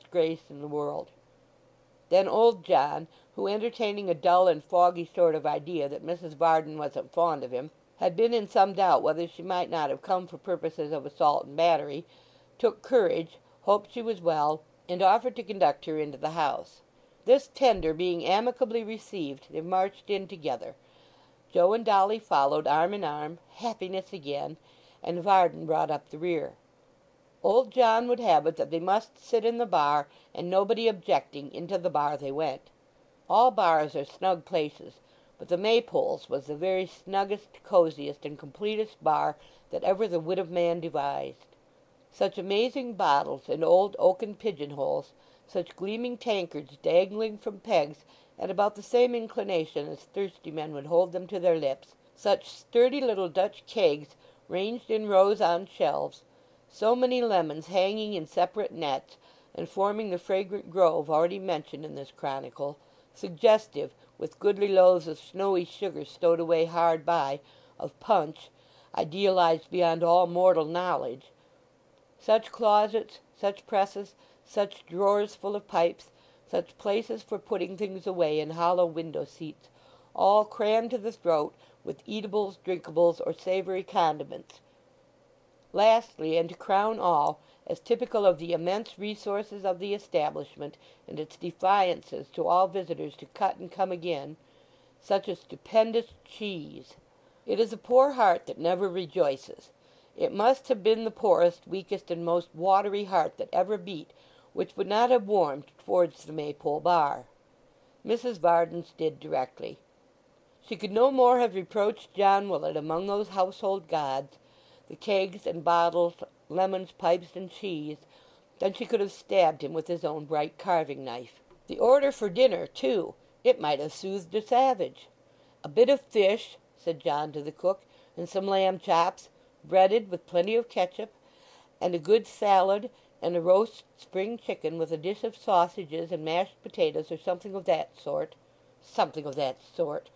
disgrace in the world. Then old John, who, entertaining a dull and foggy sort of idea that Mrs. Varden wasn't fond of him, had been in some doubt whether she might not have come for purposes of assault and battery, took courage, hoped she was well, and offered to conduct her into the house. This tender being amicably received, they marched in together. Joe and Dolly followed arm in arm, happiness again, and Varden brought up the rear. Old John would have it that they must sit in the bar, and nobody objecting, into the bar they went. All bars are snug places, but the Maypole's was the very snuggest, cosiest, and completest bar that ever the wit of man devised. Such amazing bottles in old oaken pigeon-holes, such gleaming tankards dangling from pegs at about the same inclination as thirsty men would hold them to their lips, such sturdy little Dutch kegs ranged in rows on shelves, so many lemons hanging in separate nets, and forming the fragrant grove already mentioned in this chronicle, suggestive, with goodly loaves of snowy sugar stowed away hard by, of punch, idealized beyond all mortal knowledge. Such closets, such presses, such drawers full of pipes, such places for putting things away in hollow window-seats, all crammed to the throat with eatables, drinkables, or savoury condiments. Lastly, and to crown all, as typical of the immense resources of the establishment and its defiances to all visitors to cut and come again, such a stupendous cheese. It is a poor heart that never rejoices. It must have been the poorest, weakest, and most watery heart that ever beat which would not have warmed towards the Maypole bar. Mrs. Varden's did directly. She could no more have reproached John Willet among those household gods, the kegs and bottles, lemons, pipes, and cheese, than she could have stabbed him with his own bright carving knife. The order for dinner, too, it might have soothed a savage. "A bit of fish," said John to the cook, "and some lamb chops, breaded with plenty of catsup, and a good salad, and a roast spring chicken with a dish of sausages and mashed potatoes, or something of that sort." Something of that sort!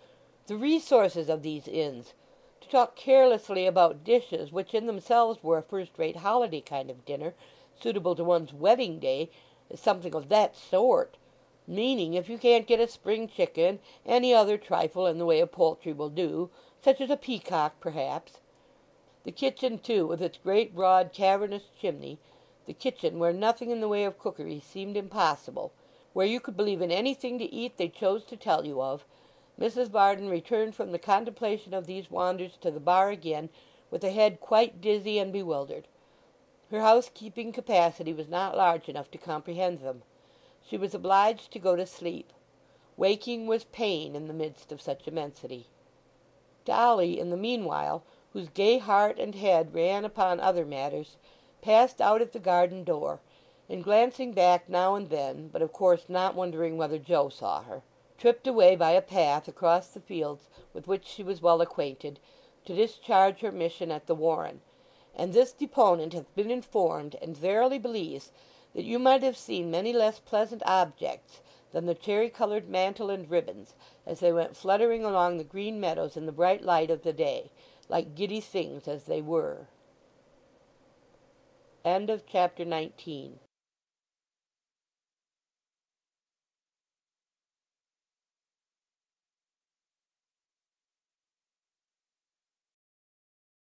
The resources of these inns! To talk carelessly about dishes which in themselves were a first-rate holiday kind of dinner, suitable to one's wedding day, is something of that sort, meaning if you can't get a spring chicken, any other trifle in the way of poultry will do, such as a peacock perhaps. The kitchen, too, with its great broad cavernous chimney, the kitchen where nothing in the way of cookery seemed impossible, where you could believe in anything to eat they chose to tell you of. Mrs. Varden returned from the contemplation of these wonders to the bar again with a head quite dizzy and bewildered. Her housekeeping capacity was not large enough to comprehend them. She was obliged to go to sleep. Waking was pain in the midst of such immensity. Dolly, in the meanwhile, whose gay heart and head ran upon other matters, passed out at the garden door, and glancing back now and then, but of course not wondering whether Joe saw her, tripped away by a path across the fields with which she was well acquainted, to discharge her mission at the Warren. And this deponent hath been informed, and verily believes, that you might have seen many less pleasant objects than the cherry-coloured mantle and ribbons, as they went fluttering along the green meadows in the bright light of the day, like giddy things as they were. End of chapter 19.